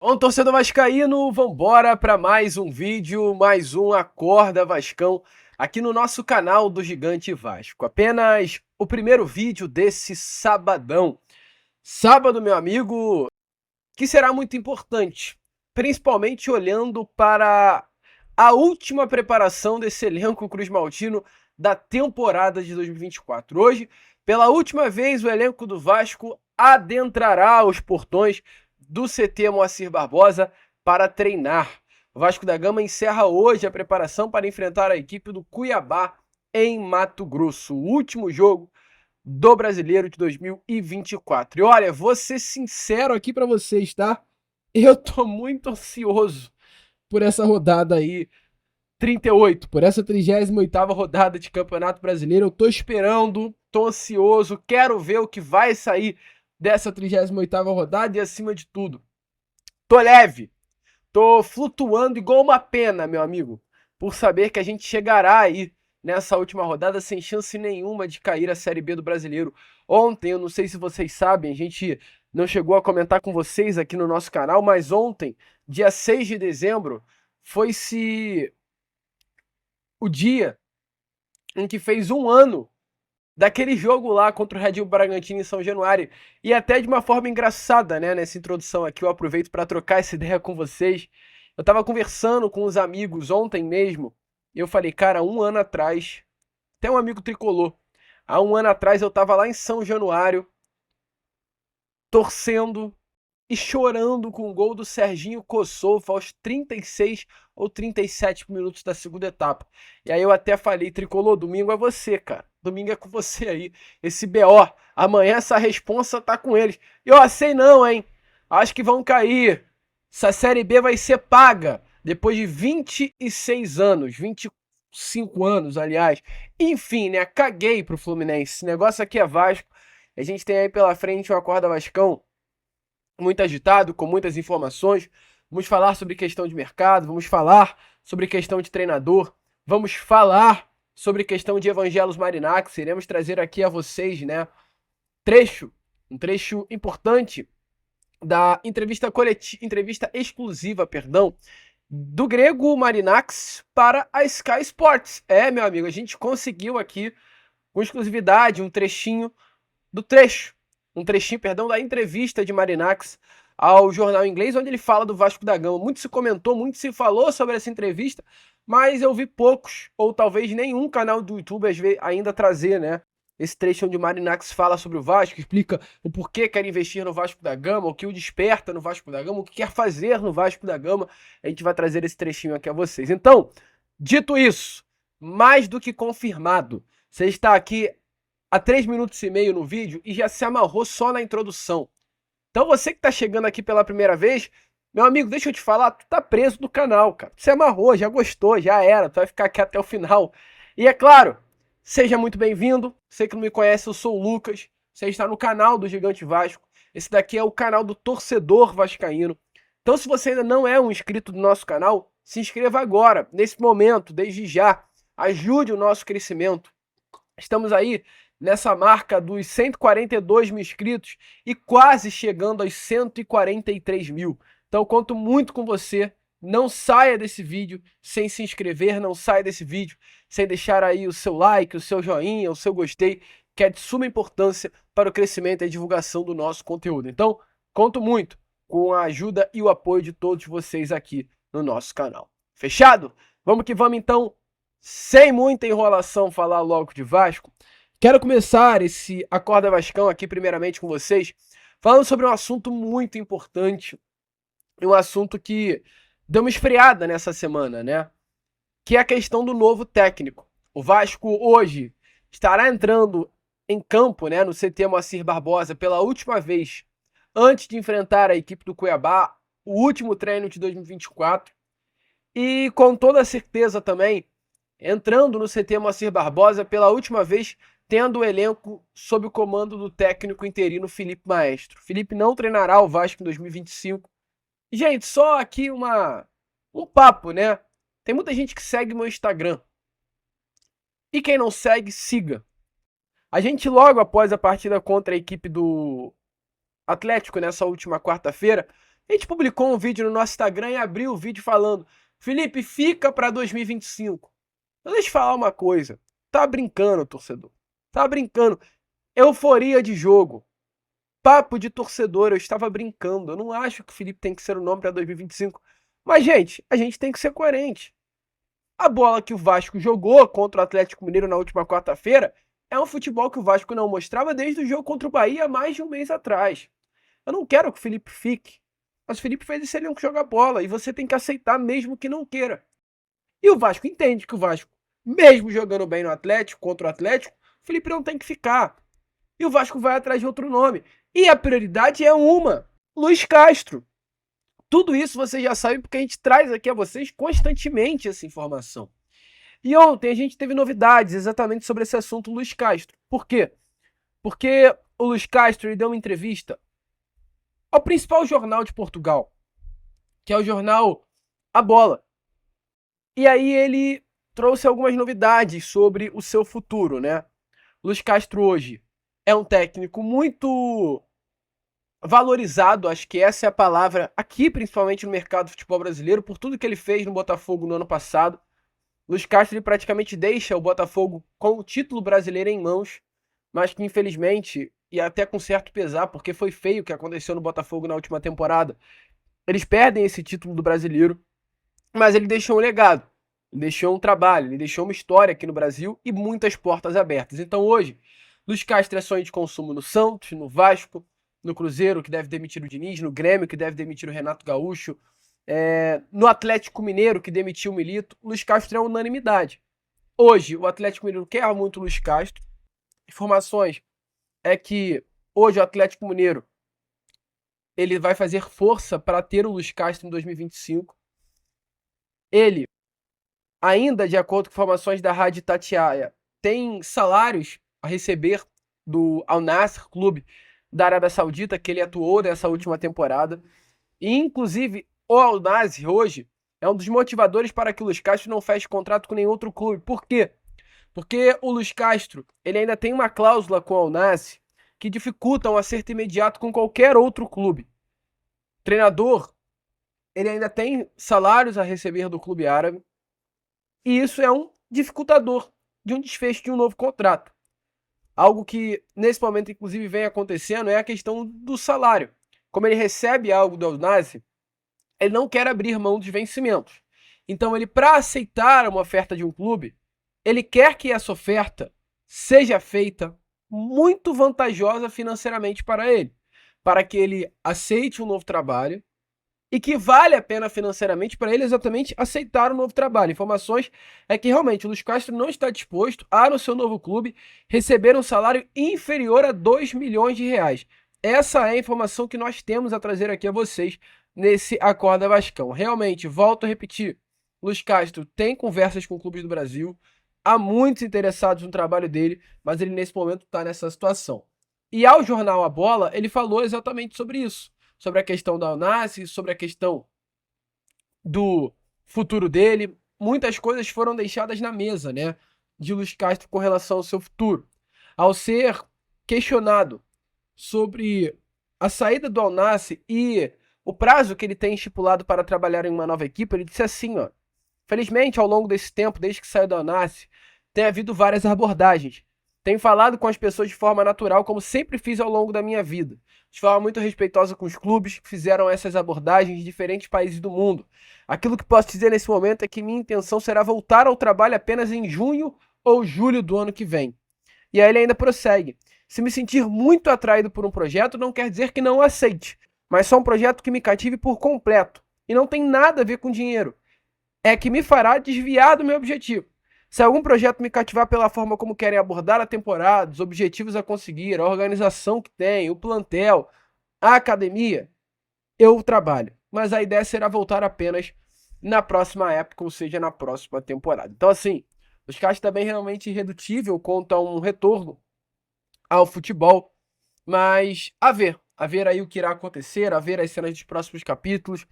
Bom, torcedor vascaíno, vambora para mais um vídeo, mais um Acorda Vascão, aqui no nosso canal do Gigante Vasco. Apenas o primeiro vídeo desse sabadão. Sábado, meu amigo, que será muito importante, principalmente olhando para a última preparação desse elenco cruzmaltino da temporada de 2024. Hoje, pela última vez, o elenco do Vasco adentrará os portões do CT Moacir Barbosa para treinar. O Vasco da Gama encerra hoje a preparação para enfrentar a equipe do Cuiabá em Mato Grosso, o último jogo do Brasileiro de 2024. E olha, vou ser sincero aqui para vocês, tá? Eu tô muito ansioso por essa rodada aí, 38, por essa 38ª rodada de Campeonato Brasileiro. Eu tô esperando, tô ansioso, quero ver o que vai sair dessa 38ª rodada e, acima de tudo, tô leve, tô flutuando igual uma pena, meu amigo, por saber que a gente chegará aí nessa última rodada sem chance nenhuma de cair a Série B do Brasileiro. Ontem, eu não sei se vocês sabem, a gente não chegou a comentar com vocês aqui no nosso canal, mas ontem, dia 6 de dezembro, foi-se o dia em que fez um ano daquele jogo lá contra o Red Bull Bragantino em São Januário. E até de uma forma engraçada, né, nessa introdução aqui, eu aproveito para trocar essa ideia com vocês. Eu tava conversando com os amigos ontem mesmo, e eu falei, cara, um ano atrás, até um amigo tricolor, há um ano atrás eu tava lá em São Januário, torcendo e chorando com o gol do Serginho Kossoufa aos 36 ou 37 minutos da segunda etapa. E aí eu até falei, tricolor, domingo é você, cara. Domingo é com você aí. Esse BO, amanhã essa responsa tá com eles. E eu sei não, hein? Acho que vão cair. Essa Série B vai ser paga depois de 26 anos, 25 anos, aliás. Enfim, né? Caguei pro Fluminense. Esse negócio aqui é Vasco. A gente tem aí pela frente um Acorda Vascão muito agitado, com muitas informações. Vamos falar sobre questão de mercado, vamos falar sobre questão de treinador, vamos falar sobre questão de Evangelos Marinax. Iremos trazer aqui a vocês, né, um trecho importante da entrevista exclusiva, perdão, do grego Marinax para a Sky Sports. É, meu amigo, a gente conseguiu aqui com exclusividade um trechinho, perdão, da entrevista de Marinax ao jornal inglês, onde ele fala do Vasco da Gama. Muito se comentou, muito se falou sobre essa entrevista, mas eu vi poucos, ou talvez nenhum canal do YouTube ainda trazer, né, esse trecho onde o Marinax fala sobre o Vasco, explica o porquê quer investir no Vasco da Gama, o que o desperta no Vasco da Gama, o que quer fazer no Vasco da Gama. A gente vai trazer esse trechinho aqui a vocês. Então, dito isso, mais do que confirmado, você está aqui há 3 minutos e meio no vídeo e já se amarrou só na introdução. Então você que tá chegando aqui pela primeira vez, meu amigo, deixa eu te falar, tu tá preso do canal, cara. Tu se amarrou, já gostou, já era, tu vai ficar aqui até o final. E é claro, seja muito bem-vindo. Você que não me conhece, eu sou o Lucas. Você está no canal do Gigante Vasco. Esse daqui é o canal do torcedor vascaíno. Então, se você ainda não é um inscrito do nosso canal, se inscreva agora, nesse momento, desde já. Ajude o nosso crescimento. Estamos aí nessa marca dos 142 mil inscritos e quase chegando aos 143 mil. Então, conto muito com você. Não saia desse vídeo sem se inscrever, não saia desse vídeo sem deixar aí o seu like, o seu joinha, o seu gostei, que é de suma importância para o crescimento e a divulgação do nosso conteúdo. Então, conto muito com a ajuda e o apoio de todos vocês aqui no nosso canal. Fechado? Vamos que vamos então, sem muita enrolação, falar logo de Vasco. Quero começar esse Acorda Vascão aqui primeiramente com vocês, falando sobre um assunto muito importante, um assunto que deu uma esfriada nessa semana, né? Que é a questão do novo técnico. O Vasco hoje estará entrando em campo, né, no CT Moacir Barbosa pela última vez antes de enfrentar a equipe do Cuiabá, o último treino de 2024. E com toda certeza também entrando no CT Moacir Barbosa pela última vez, tendo o elenco sob o comando do técnico interino Felipe Maestro. Felipe não treinará o Vasco em 2025. Gente, só aqui um papo, né? Tem muita gente que segue meu Instagram. E quem não segue, siga. A gente logo após a partida contra a equipe do Atlético, nessa última quarta-feira, A gente publicou um vídeo no nosso Instagram e abriu o vídeo falando: Felipe, fica para 2025. Então deixa eu falar uma coisa. Tá brincando, torcedor. Tá brincando. Euforia de jogo. Papo de torcedor, eu estava brincando. Eu não acho que o Felipe tem que ser o nome para 2025. Mas, gente, a gente tem que ser coerente. A bola que o Vasco jogou contra o Atlético Mineiro na última quarta-feira é um futebol que o Vasco não mostrava desde o jogo contra o Bahia há mais de um mês atrás. Eu não quero que o Felipe fique. Mas o Felipe fez esse elenco jogar bola e você tem que aceitar mesmo que não queira. E o Vasco entende que o Vasco, mesmo jogando bem no Atlético, contra o Atlético, o Felipe não tem que ficar. E o Vasco vai atrás de outro nome. E a prioridade é uma: Luiz Castro. Tudo isso você já sabe porque a gente traz aqui a vocês constantemente essa informação. E ontem a gente teve novidades exatamente sobre esse assunto Luiz Castro. Por quê? Porque o Luiz Castro ele deu uma entrevista ao principal jornal de Portugal, que é o jornal A Bola. E aí ele trouxe algumas novidades sobre o seu futuro, né? Luiz Castro hoje é um técnico muito valorizado, acho que essa é a palavra aqui, principalmente no mercado do futebol brasileiro, por tudo que ele fez no Botafogo no ano passado. Luiz Castro ele praticamente deixa o Botafogo com o título brasileiro em mãos, mas que infelizmente, e até com certo pesar, porque foi feio o que aconteceu no Botafogo na última temporada, eles perdem esse título do brasileiro, mas ele deixou um legado, ele deixou um trabalho, ele deixou uma história aqui no Brasil e muitas portas abertas. Então hoje, Luiz Castro é sonho de consumo no Santos, no Vasco, no Cruzeiro, que deve demitir o Diniz, no Grêmio, que deve demitir o Renato Gaúcho, no Atlético Mineiro, que demitiu o Milito. O Luiz Castro é unanimidade. Hoje, o Atlético Mineiro quer muito o Luiz Castro. Informações é que hoje o Atlético Mineiro ele vai fazer força para ter o Luiz Castro em 2025. Ele, ainda de acordo com informações da Rádio Itatiaia, tem salários a receber do Al Nassr, clube da Arábia Saudita, que ele atuou nessa última temporada. E, inclusive, o Al Nassr hoje é um dos motivadores para que o Luiz Castro não feche contrato com nenhum outro clube. Por quê? Porque o Luiz Castro ele ainda tem uma cláusula com o Al Nassr que dificulta um acerto imediato com qualquer outro clube. O treinador ele ainda tem salários a receber do clube árabe e isso é um dificultador de um desfecho de um novo contrato. Algo que nesse momento inclusive vem acontecendo é a questão do salário. Como ele recebe algo do Al Nassr, ele não quer abrir mão dos vencimentos. Então ele, para aceitar uma oferta de um clube, ele quer que essa oferta seja feita muito vantajosa financeiramente para ele, para que ele aceite um novo trabalho e que vale a pena financeiramente para ele exatamente aceitar o novo trabalho. Informações é que realmente o Luiz Castro não está disposto a, no seu novo clube, receber um salário inferior a 2 milhões de reais. Essa é a informação que nós temos a trazer aqui a vocês nesse Acorda Vascão. Realmente, volto a repetir, Luiz Castro tem conversas com clubes do Brasil, há muitos interessados no trabalho dele, mas ele nesse momento está nessa situação. E ao jornal A Bola, ele falou exatamente sobre isso, sobre a questão da Al Nassr, sobre a questão do futuro dele. Muitas coisas foram deixadas na mesa, né, de Luiz Castro com relação ao seu futuro. Ao ser questionado sobre a saída do Al Nassr e o prazo que ele tem estipulado para trabalhar em uma nova equipe, ele disse assim, ó: felizmente, ao longo desse tempo, desde que saiu do Al Nassr, tem havido várias abordagens. Tenho falado com as pessoas de forma natural, como sempre fiz ao longo da minha vida. De forma muito respeitosa com os clubes que fizeram essas abordagens em diferentes países do mundo. Aquilo que posso dizer nesse momento é que minha intenção será voltar ao trabalho apenas em junho ou julho do ano que vem. E aí ele ainda prossegue: se me sentir muito atraído por um projeto, não quer dizer que não o aceite, mas só um projeto que me cative por completo. E não tem nada a ver com dinheiro. É que me fará desviar do meu objetivo. Se algum projeto me cativar pela forma como querem abordar a temporada, os objetivos a conseguir, a organização que tem, o plantel, a academia, eu trabalho. Mas a ideia será voltar apenas na próxima época, ou seja, na próxima temporada. Então, assim, os caras está bem realmente irredutível quanto a um retorno ao futebol, mas a ver aí o que irá acontecer, a ver as cenas dos próximos capítulos.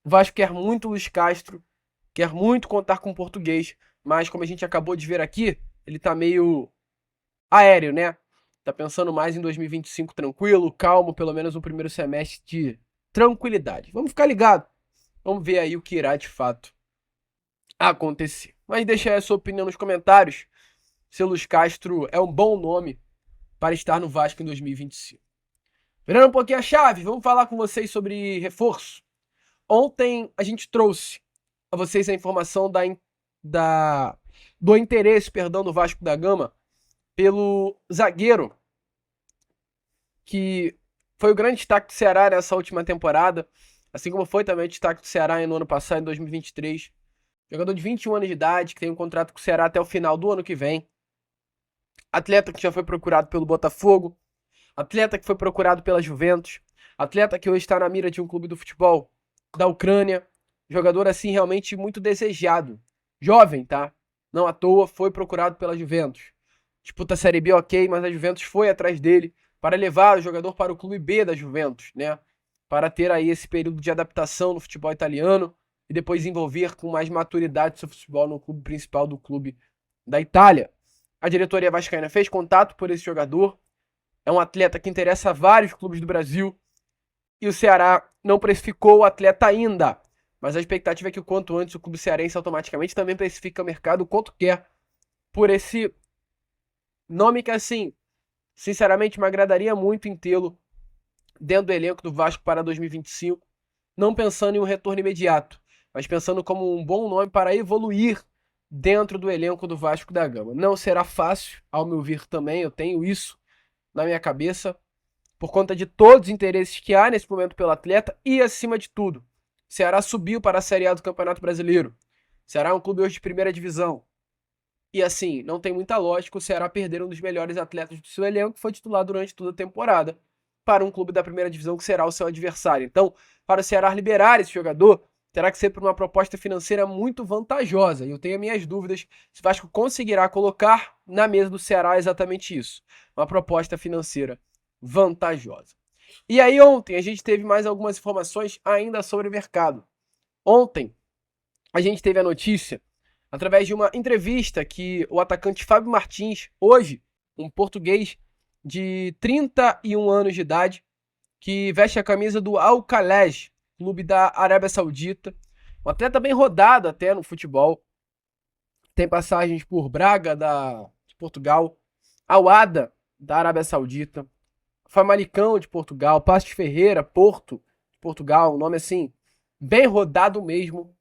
O Vasco quer muito Luiz Castro, quer muito contar com o português, mas como a gente acabou de ver aqui, ele tá meio aéreo, né? Tá pensando mais em 2025 tranquilo, calmo, pelo menos no primeiro semestre de tranquilidade. Vamos ficar ligado. Vamos ver aí o que irá de fato acontecer. Mas deixa aí a sua opinião nos comentários. Se o Luiz Castro é um bom nome para estar no Vasco em 2025. Virando um pouquinho a chave, vamos falar com vocês sobre reforço. Ontem a gente trouxe a vocês a informação do interesse, do Vasco da Gama pelo zagueiro, que foi o grande destaque do Ceará nessa última temporada, assim como foi também o destaque do Ceará no ano passado, em 2023. Jogador de 21 anos de idade, que tem um contrato com o Ceará até o final do ano que vem. Atleta que já foi procurado pelo Botafogo. Atleta que foi procurado pela Juventus. Atleta que hoje está na mira de um clube do futebol da Ucrânia. Jogador, assim, realmente muito desejado. Jovem, tá? Não à toa, foi procurado pela Juventus. Disputa a Série B, ok, mas a Juventus foi atrás dele para levar o jogador para o clube B da Juventus, né? Para ter aí esse período de adaptação no futebol italiano e depois envolver com mais maturidade seu futebol no clube principal do clube da Itália. A diretoria vascaína fez contato por esse jogador. É um atleta que interessa a vários clubes do Brasil e o Ceará não precificou o atleta ainda. Mas a expectativa é que o quanto antes o clube cearense automaticamente também precifica o mercado o quanto quer por esse nome que, assim, sinceramente me agradaria muito em tê-lo dentro do elenco do Vasco para 2025, não pensando em um retorno imediato, mas pensando como um bom nome para evoluir dentro do elenco do Vasco da Gama. Não será fácil, ao meu ver também, eu tenho isso na minha cabeça, por conta de todos os interesses que há nesse momento pelo atleta e, acima de tudo, o Ceará subiu para a Série A do Campeonato Brasileiro. O Ceará é um clube hoje de primeira divisão. E assim, não tem muita lógica o Ceará perder um dos melhores atletas do seu elenco, que foi titular durante toda a temporada, para um clube da primeira divisão que será o seu adversário. Então, para o Ceará liberar esse jogador, terá que ser por uma proposta financeira muito vantajosa. E eu tenho minhas dúvidas se o Vasco conseguirá colocar na mesa do Ceará exatamente isso. Uma proposta financeira vantajosa. E aí ontem a gente teve mais algumas informações ainda sobre o mercado. Ontem a gente teve a notícia, através de uma entrevista, que o atacante Fábio Martins, hoje um português de 31 anos de idade, que veste a camisa do Al-Khalej, clube da Arábia Saudita, um atleta bem rodado até no futebol, tem passagens por Braga de Portugal, Al-Wahda da Arábia Saudita, Famalicão de Portugal, Paços de Ferreira, Porto de Portugal, um nome assim, bem rodado mesmo.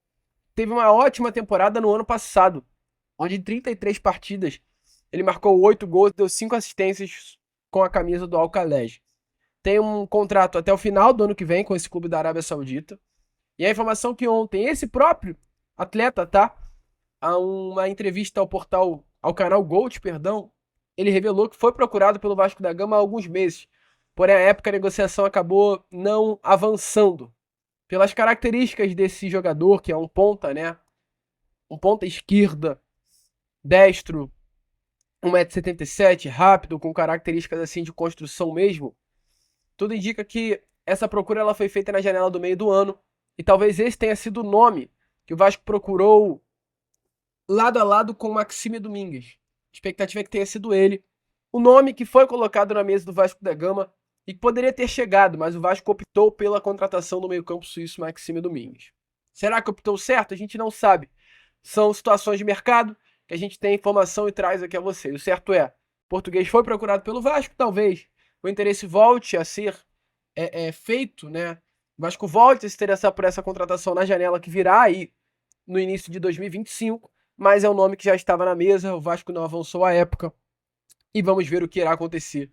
Teve uma ótima temporada no ano passado, onde em 33 partidas ele marcou 8 gols e deu 5 assistências com a camisa do Al-Khalej. Tem um contrato até o final do ano que vem com esse clube da Arábia Saudita. E a informação que ontem esse próprio atleta, tá? A uma entrevista ao canal Gold, perdão, ele revelou que foi procurado pelo Vasco da Gama há alguns meses. Porém, à época a negociação acabou não avançando. Pelas características desse jogador, que é um ponta, né? Um ponta esquerda, destro, 1,77 m, rápido, com características assim de construção mesmo. Tudo indica que essa procura ela foi feita na janela do meio do ano. E talvez esse tenha sido o nome que o Vasco procurou lado a lado com o Maxime Domingues. A expectativa é que tenha sido ele. O nome que foi colocado na mesa do Vasco da Gama e que poderia ter chegado, mas o Vasco optou pela contratação do meio-campo suíço Maxime Domingues. Será que optou certo? A gente não sabe. São situações de mercado que a gente tem informação e traz aqui a vocês. O certo é, o português foi procurado pelo Vasco, talvez o interesse volte a ser feito, né? O Vasco volte a se interessar por essa contratação na janela que virá aí no início de 2025, mas é um nome que já estava na mesa, o Vasco não avançou à época e vamos ver o que irá acontecer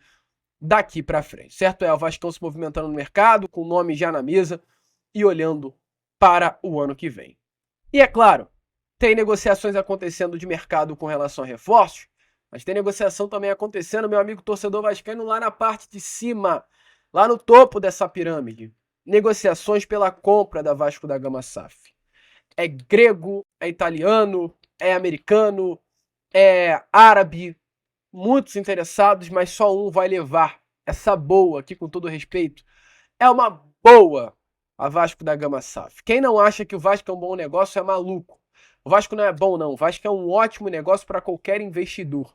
daqui para frente. Certo é, o Vasco se movimentando no mercado, com o nome já na mesa e olhando para o ano que vem. E é claro, tem negociações acontecendo de mercado com relação a reforços, mas tem negociação também acontecendo, meu amigo torcedor vascaíno, lá na parte de cima, lá no topo dessa pirâmide. Negociações pela compra da Vasco da Gama SAF. É grego, é italiano, é americano, é árabe, muitos interessados, mas só um vai levar essa boa aqui, com todo respeito. É uma boa a Vasco da Gama SAF. Quem não acha que o Vasco é um bom negócio é maluco. O Vasco não é bom, não. O Vasco é um ótimo negócio para qualquer investidor.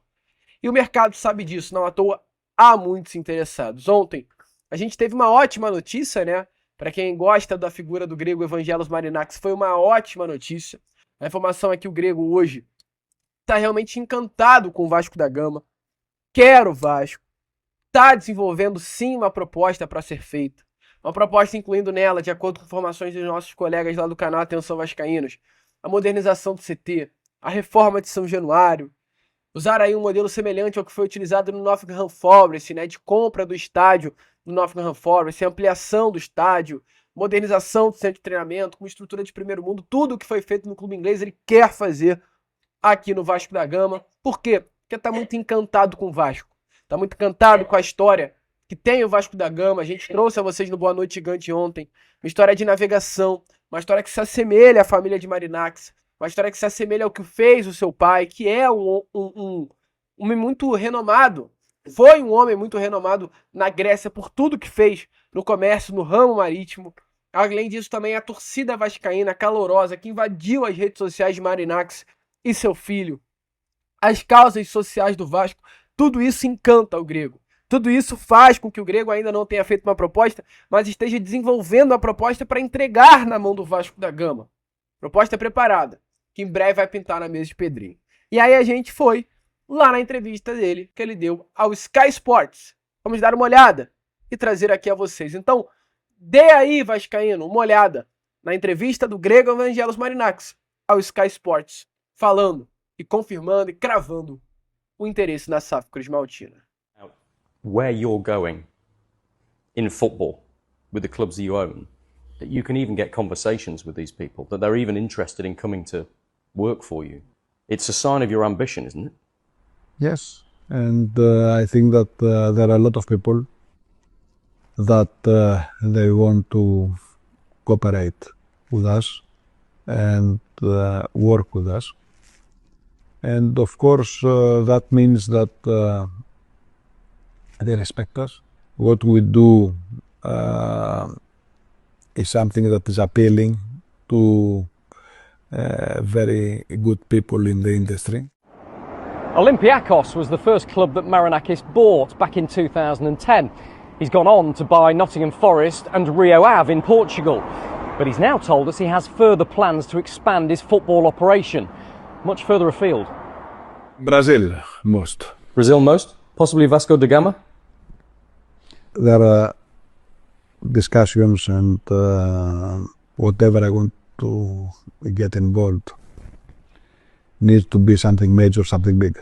E o mercado sabe disso, não à toa há muitos interessados. Ontem a gente teve uma ótima notícia, né, Para quem gosta da figura do grego Evangelos Marinax, foi uma ótima notícia. A informação é que o grego hoje está realmente encantado com o Vasco da Gama, quer o Vasco, está desenvolvendo sim uma proposta para ser feita. Uma proposta incluindo nela, de acordo com informações dos nossos colegas lá do canal Atenção Vascaínos, a modernização do CT, a reforma de São Januário, usar aí um modelo semelhante ao que foi utilizado no Nottingham Forest, né, de compra do estádio do Nottingham Forest, ampliação do estádio, modernização do centro de treinamento, com estrutura de primeiro mundo, tudo o que foi feito no clube inglês ele quer fazer aqui no Vasco da Gama. Por quê? Porque está muito encantado com o Vasco, está muito encantado com a história que tem o Vasco da Gama. A gente trouxe a vocês no Boa Noite Gigante ontem uma história de navegação, uma história que se assemelha à família de Marinax, uma história que se assemelha ao que fez o seu pai, que é um homem muito renomado, foi um homem muito renomado na Grécia por tudo que fez no comércio, no ramo marítimo. Além disso, também a torcida vascaína calorosa que invadiu as redes sociais de Marinax e seu filho, as causas sociais do Vasco, tudo isso encanta o grego. Tudo isso faz com que o grego ainda não tenha feito uma proposta, mas esteja desenvolvendo a proposta para entregar na mão do Vasco da Gama. Proposta preparada, que em breve vai pintar na mesa de Pedrinho. E aí a gente foi lá na entrevista dele, que ele deu ao Sky Sports. Vamos dar uma olhada e trazer aqui a vocês. Então, dê aí, vascaíno, uma olhada na entrevista do grego Evangelos Marinax ao Sky Sports, falando e confirmando e cravando o interesse na SAF Cruz Maltina. Where you're going in football with the clubs that you own, that you can even get conversations with these people, that they're even interested in coming to work for you. It's a sign of your ambition, isn't it? Yes, and I think that there are a lot of people that they want to cooperate with us and work with us. And of course, that means that they respect us. What we do is something that is appealing to very good people in the industry. Olympiacos was the first club that Marinakis bought back in 2010. He's gone on to buy Nottingham Forest and Rio Ave in Portugal. But he's now told us he has further plans to expand his football operation, much further afield. Brazil, most. Brazil most? Possibly Vasco da Gama? There are discussions and whatever I want to get involved needs to be something major, something big.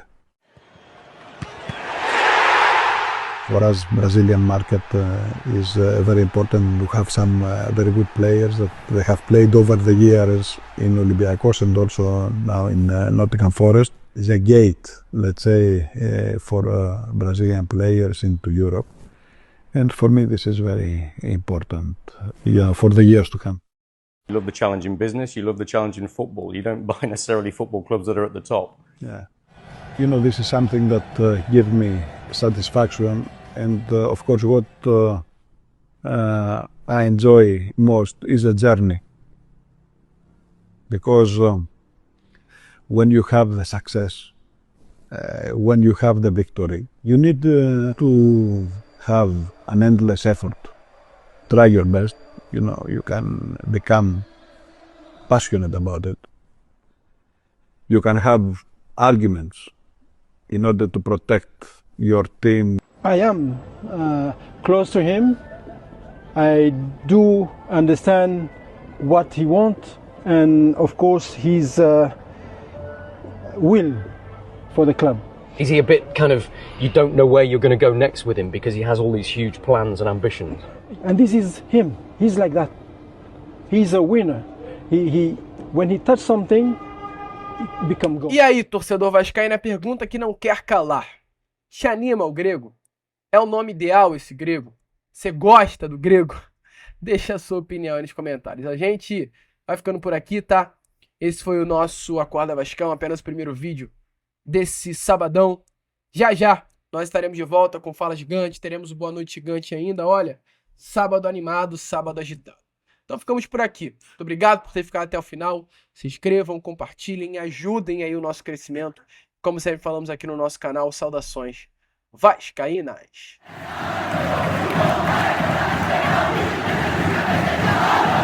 For us, Brazilian market is very important to have some very good players that they have played over the years in Olympiacos and also now in Nottingham Forest. It's a gate, let's say, for Brazilian players into Europe. And for me, this is very important for the years to come. You love the challenge in business, you love the challenge in football. You don't buy necessarily football clubs that are at the top. Yeah. You know, this is something that gives me satisfaction. And of course, what I enjoy most is the journey. Because when you have the success, when you have the victory, you need to have an endless effort. Try your best. You know, you can become passionate about it. You can have arguments in order to protect your team. I am close to him. I do understand what he wants and of course his will for the club. Is he a bit kind of, you don't know where you're going to go next with him because he has all these huge plans and ambitions? And this is him. He's like that. He's a winner. When he touches something, it becomes gold. E aí, torcedor vascaíno, a pergunta que não quer calar. Te anima o grego? É o nome ideal esse grego? Você gosta do grego? Deixa a sua opinião aí nos comentários. A gente vai ficando por aqui, tá? Esse foi o nosso Acorda Vascão, apenas o primeiro vídeo desse sabadão. Já já nós estaremos de volta com Fala Gigante, teremos o Boa Noite Gigante ainda, olha, sábado animado, sábado agitado. Então ficamos por aqui. Muito obrigado por ter ficado até o final. Se inscrevam, compartilhem, ajudem aí o nosso crescimento. Como sempre falamos aqui no nosso canal, saudações vascaínas. America!